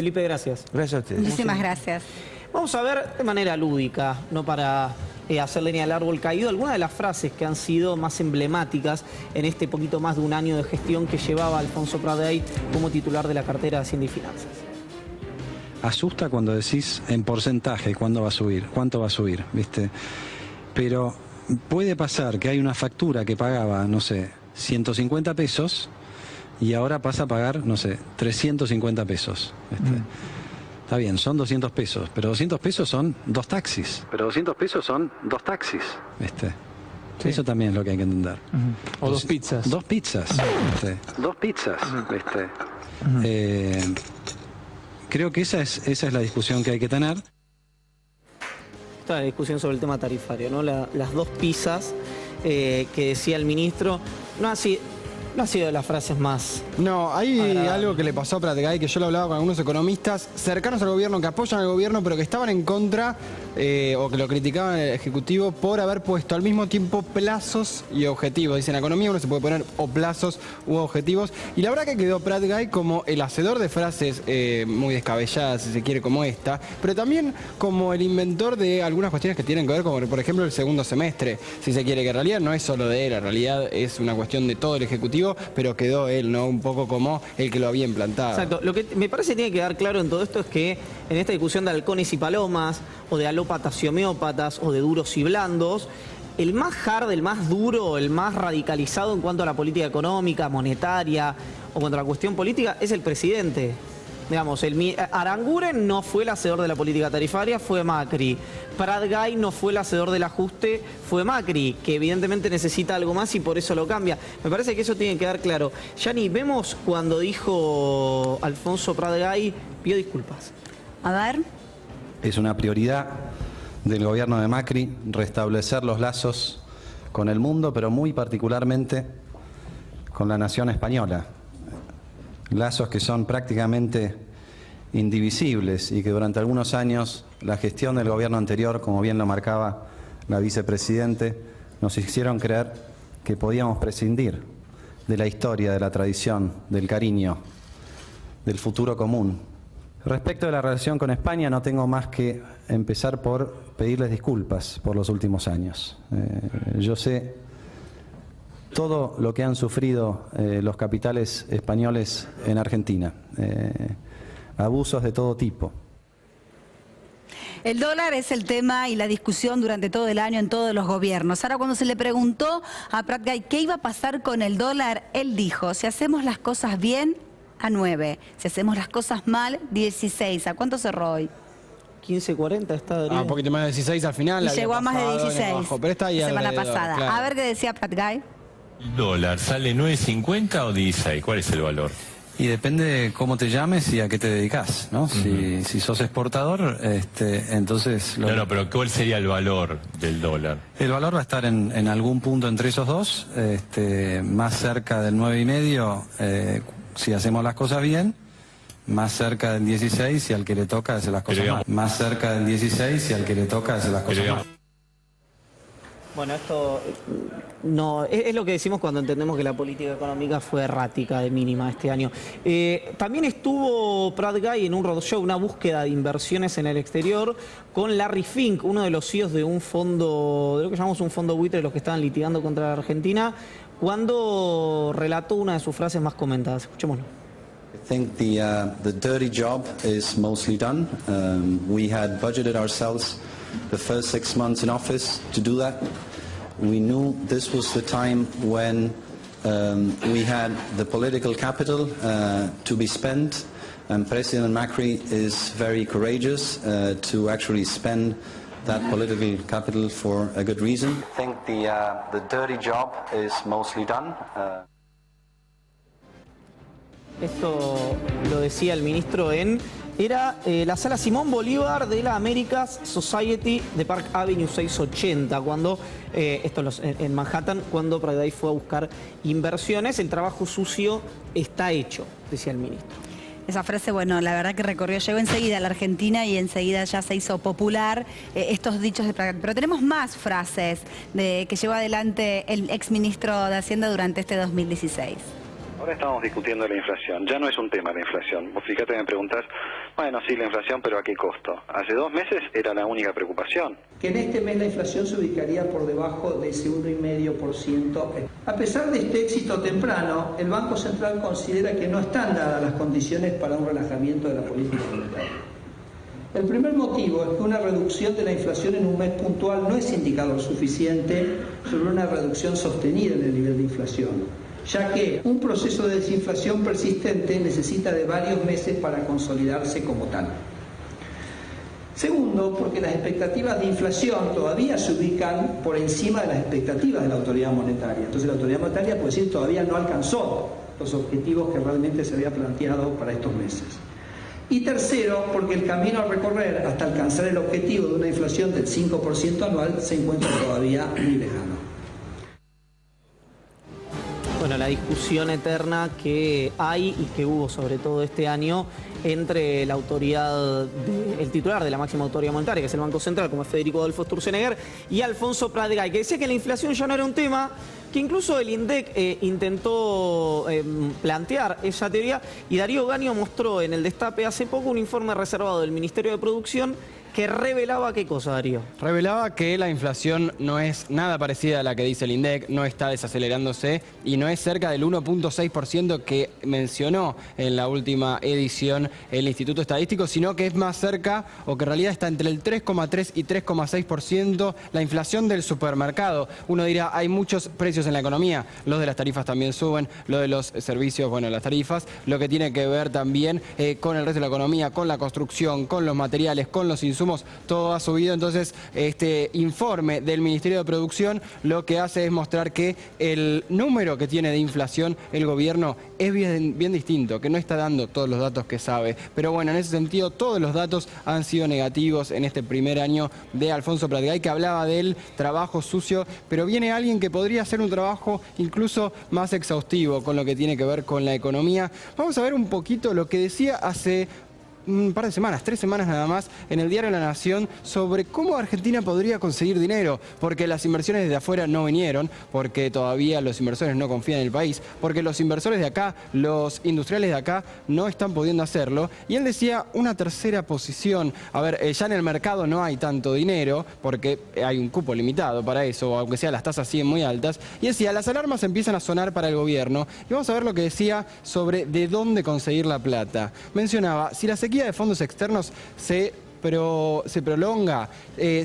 Felipe, gracias. Gracias a ustedes. Muchísimas gracias. Vamos a ver de manera lúdica, no para hacer leña al árbol caído, algunas de las frases que han sido más emblemáticas en este poquito más de un año de gestión que llevaba Alfonso Prat como titular de la cartera de Hacienda y Finanzas. Asusta cuando decís en porcentaje cuándo va a subir, cuánto va a subir, ¿viste? Pero puede pasar que hay una factura que pagaba, no sé, 150 pesos y ahora pasa a pagar, no sé, 350 pesos. ¿Viste? Está bien, son 200 pesos, pero 200 pesos son 2 taxis. Pero 200 pesos son 2 taxis, ¿viste? Sí. Eso también es lo que hay que entender. O 2 pizzas. 2 pizzas, ¿viste? 2 pizzas, ¿viste? Creo que esa es la discusión que hay que tener. Esta es la discusión sobre el tema tarifario, ¿no? Las 2 pizzas que decía el ministro, no ha sido de las frases más... No, hay agradables. algo que le pasó a Prat, que yo lo hablaba con algunos economistas cercanos al gobierno, que apoyan al gobierno, pero que estaban en contra o que lo criticaban el Ejecutivo por haber puesto al mismo tiempo plazos y objetivos. Dicen, en economía uno se puede poner o plazos u objetivos. Y la verdad que quedó Prat como el hacedor de frases muy descabelladas, si se quiere, como esta, pero también como el inventor de algunas cuestiones que tienen que ver, como por ejemplo el segundo semestre, si se quiere, que en realidad no es solo de él, en realidad es una cuestión de todo el Ejecutivo, pero quedó él, ¿no? Un poco como el que lo había implantado. Exacto. Lo que me parece que tiene que quedar claro en todo esto es que en esta discusión de halcones y palomas, o de alópatas y homeópatas, o de duros y blandos, el más hard, el más duro, el más radicalizado en cuanto a la política económica, monetaria, o cuanto a la cuestión política, es el presidente. Digamos, Aranguren no fue el hacedor de la política tarifaria, fue Macri. Prat no fue el hacedor del ajuste, fue Macri, que evidentemente necesita algo más y por eso lo cambia. Me parece que eso tiene que quedar claro. Yani, vemos cuando dijo Alfonso Prat pidió disculpas. A ver. Es una prioridad del gobierno de Macri restablecer los lazos con el mundo, pero muy particularmente con la nación española. Lazos que son prácticamente indivisibles y que durante algunos años la gestión del gobierno anterior, como bien lo marcaba la vicepresidente, nos hicieron creer que podíamos prescindir de la historia, de la tradición, del cariño, del futuro común. Respecto de la relación con España, no tengo más que empezar por pedirles disculpas por los últimos años. Yo sé todo lo que han sufrido los capitales españoles en Argentina, abusos de todo tipo. El dólar es el tema y la discusión durante todo el año en todos los gobiernos. Ahora, cuando se le preguntó a Prat qué iba a pasar con el dólar, él dijo, si hacemos las cosas bien, a 9. Si hacemos las cosas mal, 16. ¿A cuánto cerró hoy? 15.40 está de Un poquito más de 16 al final. Y llegó a más de 16 pero está ahí la semana alrededor, pasada. claro. A ver qué decía Prat. ¿El dólar sale 9.50 o 16? ¿Cuál es el valor? Y depende de cómo te llames y a qué te dedicas, ¿no? Si sos exportador, entonces... No, pero ¿cuál sería el valor del dólar? El valor va a estar en algún punto entre esos dos, más cerca del 9,5, si hacemos las cosas bien, más cerca del 16 si al que le toca hacer las cosas mal. Más cerca del 16 si al que le toca hacer las cosas mal. Bueno, esto no es lo que decimos cuando entendemos que la política económica fue errática, de mínima este año. También estuvo Prat en un roadshow, una búsqueda de inversiones en el exterior, con Larry Fink, uno de los CEOs de un fondo, de lo que llamamos un fondo buitre, de los que estaban litigando contra la Argentina, cuando relató una de sus frases más comentadas. Escuchémoslo. I think the dirty job is mostly done. We had budgeted ourselves the first 6 months in office to do that. We knew this was the time when we had the political capital to be spent, and President Macri is very courageous to actually spend that political capital for a good reason. I think the dirty job is mostly done. Esto lo decía el ministro era la sala Simón Bolívar de la America's Society de Park Avenue 680, cuando, en Manhattan, cuando Prat fue a buscar inversiones. El trabajo sucio está hecho, decía el ministro. Esa frase, bueno, la verdad que llegó enseguida a la Argentina y enseguida ya se hizo popular estos dichos de Prat. Pero tenemos más frases que llevó adelante el exministro de Hacienda durante este 2016. Ahora estamos discutiendo la inflación. Ya no es un tema la inflación. Vos fíjate, me preguntás, bueno, sí, la inflación, pero ¿a qué costo? Hace 2 meses era la única preocupación. Que en este mes la inflación se ubicaría por debajo de ese 1,5%. A pesar de este éxito temprano, el Banco Central considera que no están dadas las condiciones para un relajamiento de la política monetaria. El primer motivo es que una reducción de la inflación en un mes puntual no es indicador suficiente sobre una reducción sostenida en el nivel de inflación, ya que un proceso de desinflación persistente necesita de varios meses para consolidarse como tal. Segundo, porque las expectativas de inflación todavía se ubican por encima de las expectativas de la autoridad monetaria. Entonces la autoridad monetaria puede decir todavía no alcanzó los objetivos que realmente se había planteado para estos meses. Y tercero, porque el camino a recorrer hasta alcanzar el objetivo de una inflación del 5% anual se encuentra todavía muy lejano. Bueno, la discusión eterna que hay y que hubo sobre todo este año entre la autoridad, el titular de la máxima autoridad monetaria, que es el Banco Central, como es Federico Adolfo Sturzenegger, y Alfonso Prat-Gay, que decía que la inflación ya no era un tema, que incluso el INDEC intentó plantear esa teoría, y Darío Gaño mostró en el Destape hace poco un informe reservado del Ministerio de Producción que revelaba ¿qué cosa, Darío? Revelaba que la inflación no es nada parecida a la que dice el INDEC, no está desacelerándose y no es cerca del 1,6% que mencionó en la última edición el Instituto Estadístico, sino que es más cerca, o que en realidad está entre el 3,3 y 3,6% la inflación del supermercado. Uno dirá, hay muchos precios en la economía, los de las tarifas también suben, lo de los servicios, bueno, las tarifas, lo que tiene que ver también con el resto de la economía, con la construcción, con los materiales, con los insumos, todo ha subido. Entonces este informe del Ministerio de Producción lo que hace es mostrar que el número que tiene de inflación el gobierno es bien distinto, que no está dando todos los datos que sabe. Pero bueno, en ese sentido todos los datos han sido negativos en este primer año de Alfonso Prat-Gay, que hablaba del trabajo sucio, pero viene alguien que podría hacer un trabajo incluso más exhaustivo con lo que tiene que ver con la economía. Vamos a ver un poquito lo que decía hace un par de semanas, 3 semanas nada más, en el diario La Nación, sobre cómo Argentina podría conseguir dinero, porque las inversiones desde afuera no vinieron, porque todavía los inversores no confían en el país, porque los inversores de acá, los industriales de acá, no están pudiendo hacerlo. Y él decía una tercera posición. A ver, ya en el mercado no hay tanto dinero, porque hay un cupo limitado para eso, aunque sea las tasas siguen muy altas. Y decía, las alarmas empiezan a sonar para el gobierno. Y vamos a ver lo que decía sobre de dónde conseguir la plata. Mencionaba, si la sequía de fondos externos se prolonga.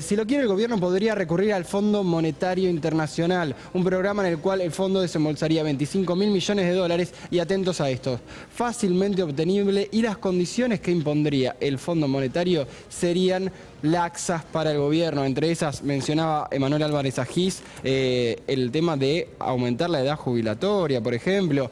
Si lo quiere el gobierno podría recurrir al Fondo Monetario Internacional, un programa en el cual el fondo desembolsaría 25.000 millones de dólares y atentos a esto, fácilmente obtenible, y las condiciones que impondría el Fondo Monetario serían laxas para el gobierno. Entre esas mencionaba Emanuel Álvarez Agis el tema de aumentar la edad jubilatoria, por ejemplo,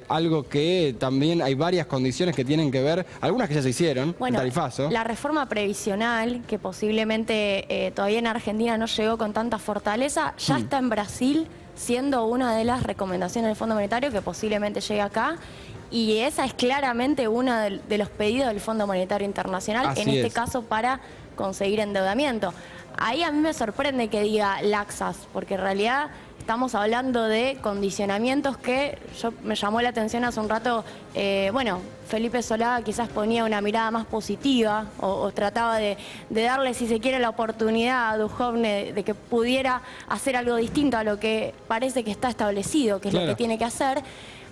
algo que también hay varias condiciones que tienen que ver, algunas que ya se hicieron, bueno, el tarifazo. La reforma previsional, que posiblemente todavía en Argentina no llegó con tanta fortaleza, ya está en Brasil, siendo una de las recomendaciones del Fondo Monetario que posiblemente llegue acá. Y esa es claramente uno de los pedidos del Fondo Monetario Internacional, Así en este es. caso para conseguir endeudamiento. Ahí a mí me sorprende que diga laxas, porque en realidad estamos hablando de condicionamientos que me llamó la atención hace un rato. Bueno, Felipe Solá quizás ponía una mirada más positiva o trataba de darle, si se quiere, la oportunidad a Duhovne de que pudiera hacer algo distinto a lo que parece que está establecido, que es lo que tiene que hacer.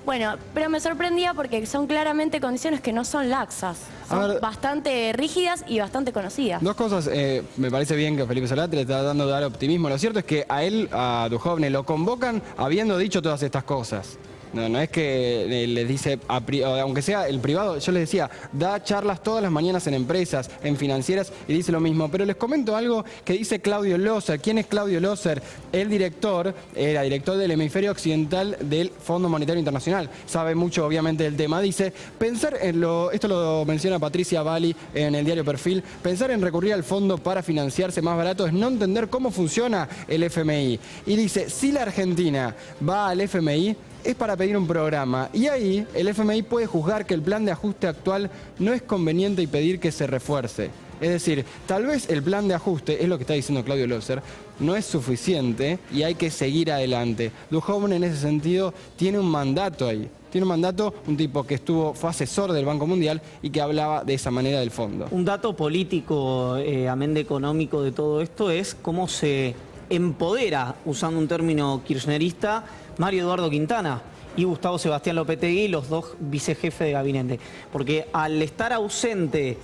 Bueno, pero me sorprendía porque son claramente condiciones que no son laxas, son bastante rígidas y bastante conocidas. Dos cosas, me parece bien que Felipe Solá le está dando dar optimismo. Lo cierto es que a él, a Duhovne, lo convocan habiendo dicho todas estas cosas. No es que les dice, aunque sea el privado, yo les decía, da charlas todas las mañanas en empresas, en financieras, y dice lo mismo. Pero les comento algo que dice Claudio Loser. ¿Quién es Claudio Loser? El director, era director del hemisferio occidental del Fondo Monetario Internacional. Sabe mucho, obviamente, del tema. Dice, pensar en esto lo menciona Patricia Bali en el diario Perfil, pensar en recurrir al fondo para financiarse más barato es no entender cómo funciona el FMI. Y dice, si la Argentina va al FMI, es para pedir un programa, y ahí el FMI puede juzgar que el plan de ajuste actual no es conveniente y pedir que se refuerce. Es decir, tal vez el plan de ajuste, es lo que está diciendo Claudio Loser, no es suficiente y hay que seguir adelante. Duhovne en ese sentido tiene un mandato ahí. tiene un mandato, un tipo que fue asesor del Banco Mundial y que hablaba de esa manera del fondo. Un dato político, amén de económico de todo esto, es cómo se empodera, usando un término kirchnerista, Mario Eduardo Quintana y Gustavo Sebastián Lopetegui, los dos vicejefes de gabinete. Porque al estar ausente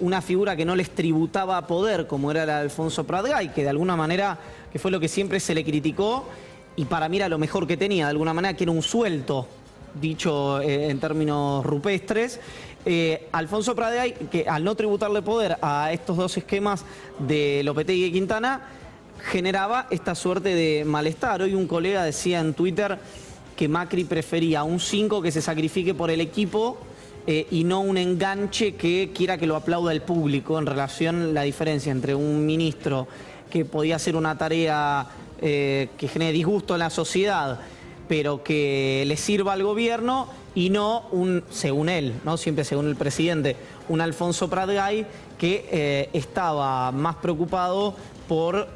una figura que no les tributaba poder, como era la de Alfonso Pratgay, que de alguna manera, que fue lo que siempre se le criticó, y para mí era lo mejor que tenía, de alguna manera, que era un suelto, dicho en términos rupestres, Alfonso Pratgay, que al no tributarle poder a estos dos esquemas de Lopetegui y Quintana, generaba esta suerte de malestar. Hoy un colega decía en Twitter que Macri prefería un 5 que se sacrifique por el equipo y no un enganche que quiera que lo aplauda el público, en relación a la diferencia entre un ministro que podía hacer una tarea que genere disgusto en la sociedad, pero que le sirva al gobierno, y no según él, ¿no? Siempre según el presidente, un Alfonso Pratgay que estaba más preocupado por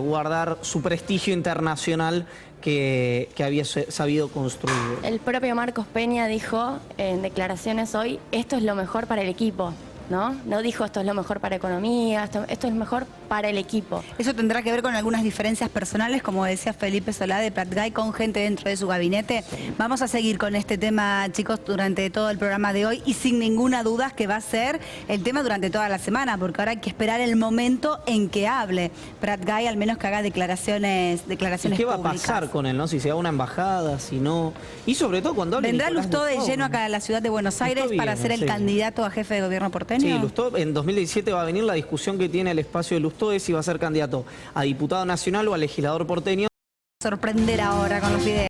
guardar su prestigio internacional que había sabido construir. El propio Marcos Peña dijo en declaraciones hoy, esto es lo mejor para el equipo, ¿no? No dijo esto es lo mejor para economía, esto es lo mejor para el equipo. ¿Eso tendrá que ver con algunas diferencias personales, como decía Felipe Solá, de Pratgay con gente dentro de su gabinete? Vamos a seguir con este tema, chicos, durante todo el programa de hoy, y sin ninguna duda que va a ser el tema durante toda la semana, porque ahora hay que esperar el momento en que hable Pratgay, al menos que haga declaraciones ¿Y qué va a pasar con él, no? Si se va a una embajada, si no... Y sobre todo cuando hable ¿Vendrá Nicolás Lustó de Lustó lleno acá a la ciudad de Buenos Aires para ser el candidato a jefe de gobierno porteño? Sí, Lustó, en 2017 va a venir. La discusión que tiene el espacio de Lustó es si va a ser candidato a diputado nacional o a legislador porteño. Sorprender ahora con los videos.